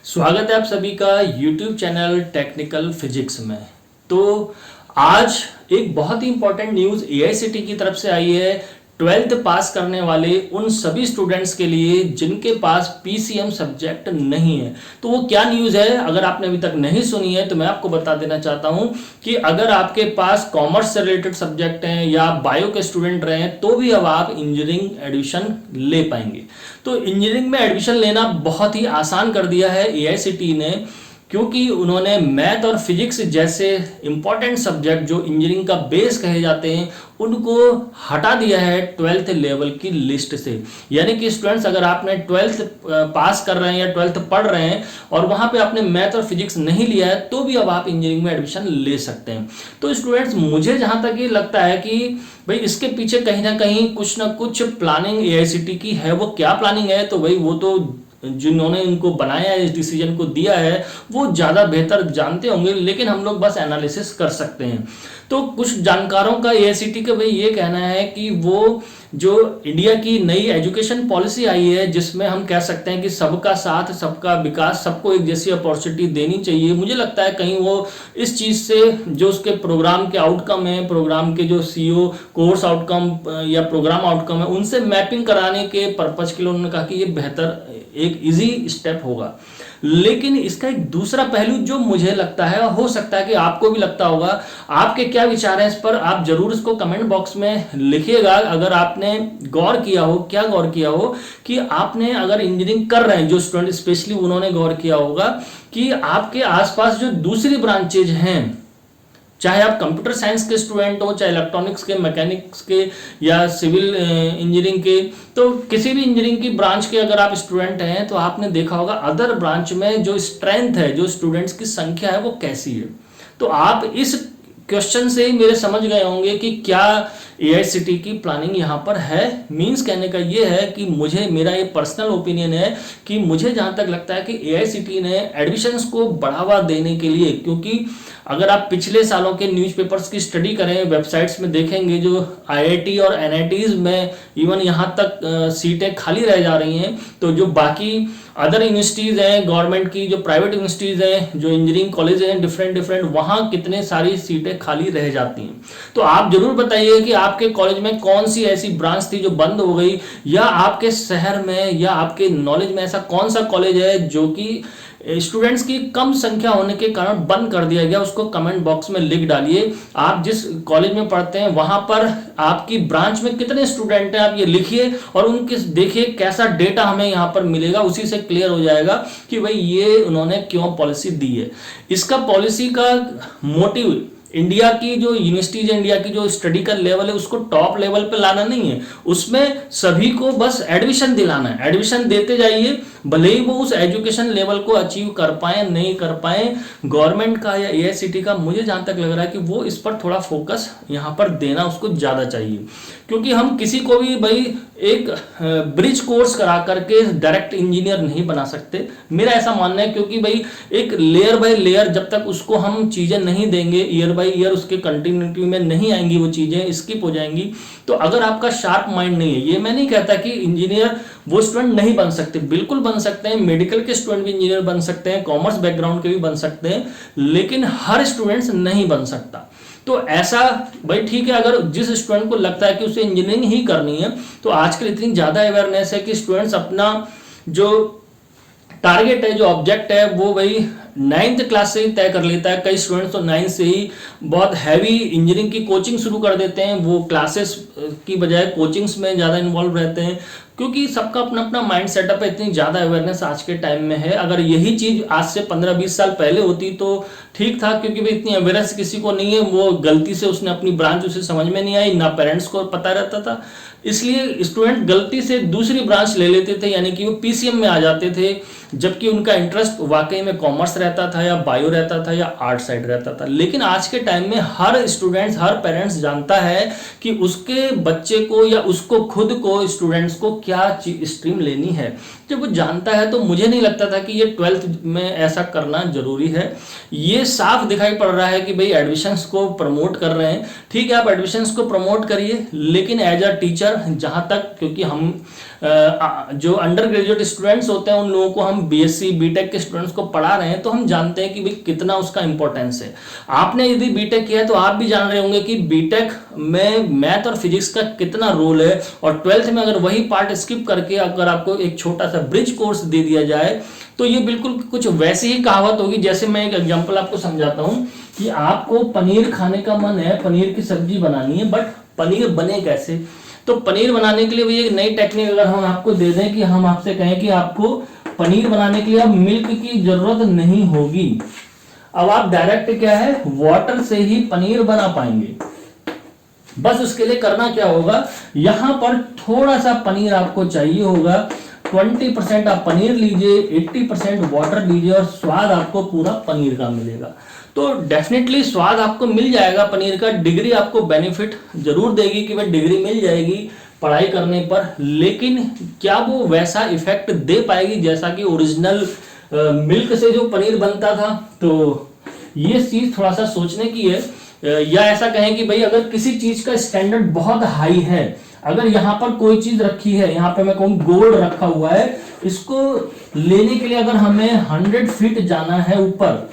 स्वागत है आप सभी का YouTube चैनल टेक्निकल फिजिक्स में। तो आज एक बहुत ही इंपॉर्टेंट न्यूज़ एआईसीटी की तरफ से आई है 12th पास करने वाले उन सभी स्टूडेंट्स के लिए जिनके पास पीसीएम सब्जेक्ट नहीं है। तो वो क्या न्यूज़ है, अगर आपने अभी तक नहीं सुनी है तो मैं आपको बता देना चाहता हूं कि अगर आपके पास कॉमर्स से रिलेटेड सब्जेक्ट हैं या बायो के स्टूडेंट रहे हैं तो भी अब आप इंजीनियरिंग एडमिशन ले पाएंगे। तो इंजीनियरिंग में एडमिशन लेना बहुत ही आसान कर दिया है एआईसीटी ने, क्योंकि उन्होंने मैथ और फिजिक्स जैसे इंपॉर्टेंट सब्जेक्ट जो इंजीनियरिंग का बेस कहे जाते हैं उनको हटा दिया है 12th लेवल की लिस्ट से। यानी कि स्टूडेंट्स, अगर आपने 12th पास कर रहे हैं या 12th पढ़ रहे हैं और वहां पे आपने मैथ और फिजिक्स नहीं लिया है तो भी अब आप इंजीनियरिंग में एडमिशन ले सकते हैं। तो स्टूडेंट्स, मुझे जहां तक ये लगता है कि भाई इसके पीछे कहीं ना कहीं कुछ ना कुछ प्लानिंग एआईसीटी की है। वो क्या प्लानिंग है तो भाई वो तो जिन्होंने इनको बनाया है, इस डिसीजन को दिया है, वो ज़्यादा बेहतर जानते होंगे, लेकिन हम लोग बस एनालिसिस कर सकते हैं। तो कुछ जानकारों का एआईसीटी का भाई ये कहना है कि वो जो इंडिया की नई एजुकेशन पॉलिसी आई है जिसमें हम कह सकते हैं कि सबका साथ सबका विकास, सबको एक जैसी अपॉर्चुनिटी देनी चाहिए, मुझे लगता है कहीं वो इस चीज़ से जो उसके प्रोग्राम के आउटकम है, प्रोग्राम के जो सीओ कोर्स आउटकम या प्रोग्राम आउटकम है, उनसे मैपिंग कराने के पर्पज के लिए उन्होंने कहा कि ये बेहतर एक इजी स्टेप होगा। लेकिन इसका एक दूसरा पहलू जो मुझे लगता है, हो सकता है कि आपको भी लगता होगा, आपके क्या विचार हैं इस पर आप जरूर इसको कमेंट बॉक्स में लिखिएगा। अगर आपने गौर किया हो, क्या गौर किया हो कि आपने अगर इंजीनियरिंग कर रहे हैं जो स्टूडेंट, स्पेशली उन्होंने गौर किया होगा कि आपके आसपास जो दूसरी ब्रांचेज हैं, चाहे आप कंप्यूटर साइंस के स्टूडेंट हो, चाहे इलेक्ट्रॉनिक्स के, मैकेनिक्स के या सिविल इंजीनियरिंग के, तो किसी भी इंजीनियरिंग की ब्रांच के अगर आप स्टूडेंट हैं तो आपने देखा होगा अदर ब्रांच में जो स्ट्रेंथ है, जो स्टूडेंट्स की संख्या है, वो कैसी है। तो आप इस क्वेश्चन से ही मेरे समझ गए होंगे कि क्या एआईसीटी की प्लानिंग यहाँ पर है। मींस कहने का ये है कि मुझे, मेरा ये पर्सनल ओपिनियन है कि मुझे जहाँ तक लगता है कि एआईसीटी ने एडमिशन्स को बढ़ावा देने के लिए, क्योंकि अगर आप पिछले सालों के न्यूज़पेपर्स की स्टडी करें, वेबसाइट्स में देखेंगे, जो आईआईटी और एनआईटीज में इवन यहाँ तक सीटें खाली रह जा रही हैं, तो जो बाकी अदर यूनिवर्सिटीज़ हैं गवर्नमेंट की, जो प्राइवेट यूनिवर्सिटीज़ हैं, जो इंजीनियरिंग कॉलेज हैं डिफरेंट वहाँ कितने सारी सीटें खाली रह जाती हैं। तो आप जरूर बताइए कि आपके कॉलेज में कौन सी ऐसी ब्रांच थी जो बंद हो गई, या आपके शहर में या आपके नॉलेज में ऐसा कौन सा कॉलेज है जो कि स्टूडेंट्स की कम संख्या होने के कारण बंद कर दिया गया। उसको कमेंट बॉक्स में लिख डालिए। आप जिस कॉलेज में पढ़ते हैं वहां पर आपकी ब्रांच में कितने स्टूडेंट हैं आप ये लिखिए और उनके देखिए कैसा डेटा हमें यहाँ पर मिलेगा, उसी से क्लियर हो जाएगा कि भाई ये उन्होंने क्यों पॉलिसी दी है। इसका पॉलिसी का मोटिव इंडिया की जो यूनिवर्सिटीज है, इंडिया की जो स्टडी का लेवल है, उसको टॉप लेवल पे लाना नहीं है, उसमें सभी को बस एडमिशन दिलाना है। एडमिशन देते जाइए, भले ही वो उस एजुकेशन लेवल को अचीव कर पाए नहीं कर पाए। गवर्नमेंट का या एआईसीटी का मुझे जहां तक लग रहा है कि वो इस पर थोड़ा फोकस यहां पर देना उसको ज्यादा चाहिए, क्योंकि हम किसी को भी भाई एक ब्रिज कोर्स करा करके डायरेक्ट इंजीनियर नहीं बना सकते, मेरा ऐसा मानना है। क्योंकि भाई एक लेयर बाय लेयर जब तक उसको हम चीजें नहीं देंगे, ईयर बाय ईयर उसके कंटिन्यूटी में नहीं आएंगी, वो चीजें स्किप हो जाएंगी। तो अगर आपका शार्प माइंड नहीं है, ये मैं नहीं कहता कि इंजीनियर वो स्टूडेंट नहीं बन सकते, बिल्कुल बन सकते हैं। मेडिकल के स्टूडेंट भी इंजीनियर बन सकते हैं, कॉमर्स बैकग्राउंड के भी बन सकते हैं, लेकिन हर स्टूडेंट्स नहीं बन सकता। तो ऐसा भाई ठीक है, अगर जिस स्टूडेंट को लगता है कि उसे इंजीनियरिंग ही करनी है, तो आजकल इतनी ज़्यादा अवेयरनेस है कि स्टूडेंट्स अपना जो टारगेट है, जो ऑब्जेक्ट है, वो वही 9th क्लास से ही तय कर लेता है। कई स्टूडेंट्स तो 9th से ही बहुत हैवी इंजीनियरिंग की कोचिंग शुरू कर देते हैं, वो क्लासेस की बजाय कोचिंग्स में ज़्यादा इन्वॉल्व रहते हैं, क्योंकि सबका अपना अपना माइंड सेटअप है। इतनी ज़्यादा अवेयरनेस आज के टाइम में है। अगर यही चीज़ आज से 15-20 साल पहले होती तो ठीक था, क्योंकि भाई इतनी अवेयरनेस किसी को नहीं है, वो गलती से उसने अपनी ब्रांच उसे समझ में नहीं आई, ना पेरेंट्स को पता रहता था, इसलिए स्टूडेंट गलती से दूसरी ब्रांच ले लेते थे, यानी कि वो पीसीएम में आ जाते थे, जबकि उनका इंटरेस्ट वाकई में कॉमर्स रहता था या बायो रहता था या आर्ट साइड रहता था। लेकिन आज के टाइम में हर स्टूडेंट्स, हर पेरेंट्स जानता है कि उसके बच्चे को या उसको खुद को, स्टूडेंट्स को क्या स्ट्रीम लेनी है। जब वो जानता है तो मुझे नहीं लगता था कि ये 12th में ऐसा करना जरूरी है। ये साफ दिखाई पड़ रहा है कि भाई एडमिशन्स को प्रमोट कर रहे हैं। ठीक है, आप एडमिशन्स को प्रमोट करिए, लेकिन एज अ टीचर जहां तक, क्योंकि हम जो अंडर ग्रेजुएट स्टूडेंट्स होते हैं उन लोगों को हम बीएससी बीटेक के स्टूडेंट्स को पढ़ा रहे हैं, तो हम जानते हैं कि भाई कितना उसका इंपॉर्टेंस है। आपने यदि बीटेक किया है तो आप भी जान रहे होंगे कि बीटेक में मैथ और फिजिक्स का कितना रोल है, और ट्वेल्थ में अगर वही पार्ट स्किप करके अगर आपको एक छोटा सा ब्रिज कोर्स दे दिया जाए तो ये बिल्कुल कुछ वैसी ही कहावत होगी। जैसे मैं एक एग्जांपल आपको समझाता हूं कि आपको पनीर खाने का मन है, पनीर की सब्जी बनानी है, बट पनीर बने कैसे? तो पनीर बनाने के लिए भी एक नई टेक्निक अगर हम आपको दे दें कि हम आपसे कहें कि आपको पनीर बनाने के लिए अब मिल्क की जरूरत नहीं होगी, अब आप डायरेक्ट क्या है वाटर से ही पनीर बना पाएंगे। बस उसके लिए करना क्या होगा, यहां पर थोड़ा सा पनीर आपको चाहिए होगा, 20% आप पनीर लीजिए, 80% वाटर लीजिए और स्वाद आपको पूरा पनीर का मिलेगा। तो डेफिनेटली स्वाद आपको मिल जाएगा पनीर का, डिग्री आपको बेनिफिट जरूर देगी कि वह डिग्री मिल जाएगी पढ़ाई करने पर, लेकिन क्या वो वैसा इफेक्ट दे पाएगी जैसा कि ओरिजिनल मिल्क से जो पनीर बनता था? तो ये चीज थोड़ा सा सोचने की है। या ऐसा कहें कि भाई अगर किसी चीज का स्टैंडर्ड बहुत हाई है, अगर यहाँ पर कोई चीज रखी है, यहाँ पे मैं कहूँ गोल्ड रखा हुआ है, इसको लेने के लिए अगर हमें 100 फीट जाना है ऊपर,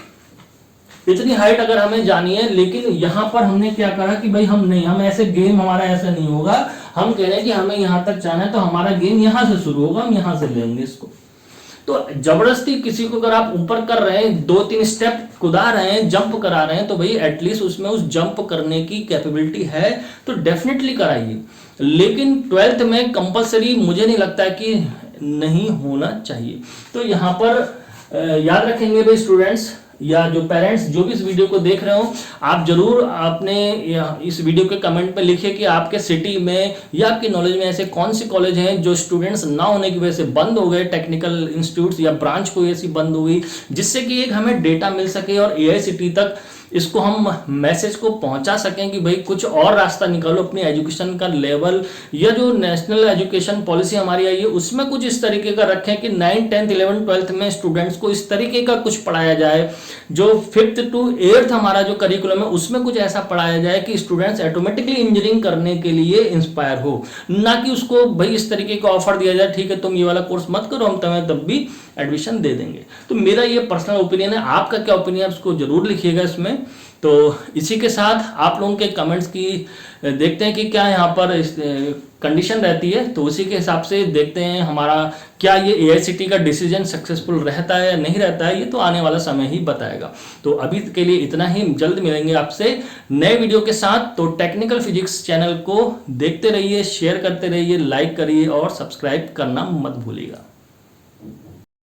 इतनी हाइट अगर हमें जानी है, लेकिन यहाँ पर हमने क्या कहा कि भाई हम ऐसे गेम हमारा ऐसा नहीं होगा, हम कह रहे हैं कि हमें यहाँ तक जाना है तो हमारा गेम यहाँ से शुरू होगा, हम यहाँ से लेंगे इसको। तो जबरदस्ती किसी को अगर आप ऊपर कर रहे हैं, 2-3 स्टेप कुदा रहे हैं, जंप करा रहे हैं, तो भाई एटलीस्ट उसमें उस जंप करने की कैपेबिलिटी है तो डेफिनेटली कराइए। लेकिन 12th में कंपलसरी मुझे नहीं लगता है कि नहीं होना चाहिए। तो यहाँ पर याद रखेंगे भाई स्टूडेंट्स या जो पेरेंट्स जो भी इस वीडियो को देख रहे हो, आप जरूर अपने इस वीडियो के कमेंट में लिखिए कि आपके सिटी में या आपकी नॉलेज में ऐसे कौन से कॉलेज हैं जो स्टूडेंट्स ना होने की वजह से बंद हो गए, टेक्निकल इंस्टीट्यूट्स या ब्रांच कोई ऐसी बंद हो गई, जिससे कि एक हमें डेटा मिल सके और एआईसीटी तक इसको हम मैसेज को पहुंचा सकें कि भाई कुछ और रास्ता निकालो अपनी एजुकेशन का लेवल, या जो नेशनल एजुकेशन पॉलिसी हमारी आई है उसमें कुछ इस तरीके का रखें कि 9, 10, 11, 12th में स्टूडेंट्स को इस तरीके का कुछ पढ़ाया जाए। जो 5th to 8th हमारा जो करिकुलम है उसमें कुछ ऐसा पढ़ाया जाए कि स्टूडेंट्स ऑटोमेटिकली इंजीनियरिंग करने के लिए इंस्पायर हो, ना कि उसको भाई इस तरीके का ऑफर दिया जाए, ठीक है तुम ये वाला कोर्स मत करो, हम तुम्हें तब भी एडमिशन दे देंगे। तो मेरा ये पर्सनल ओपिनियन है, आपका क्या ओपिनियन है उसको जरूर लिखिएगा इसमें। तो इसी के साथ आप लोगों के कमेंट्स की देखते हैं कि क्या यहाँ पर कंडीशन रहती है, तो उसी के हिसाब से देखते हैं हमारा क्या ये एआईसीटी का डिसीजन सक्सेसफुल रहता है या नहीं रहता है, ये तो आने वाला समय ही बताएगा। तो अभी के लिए इतना ही, जल्द मिलेंगे आपसे नए वीडियो के साथ। तो टेक्निकल फिजिक्स चैनल को देखते रहिए, शेयर करते रहिए, लाइक करिए और सब्सक्राइब करना मत भूलिएगा।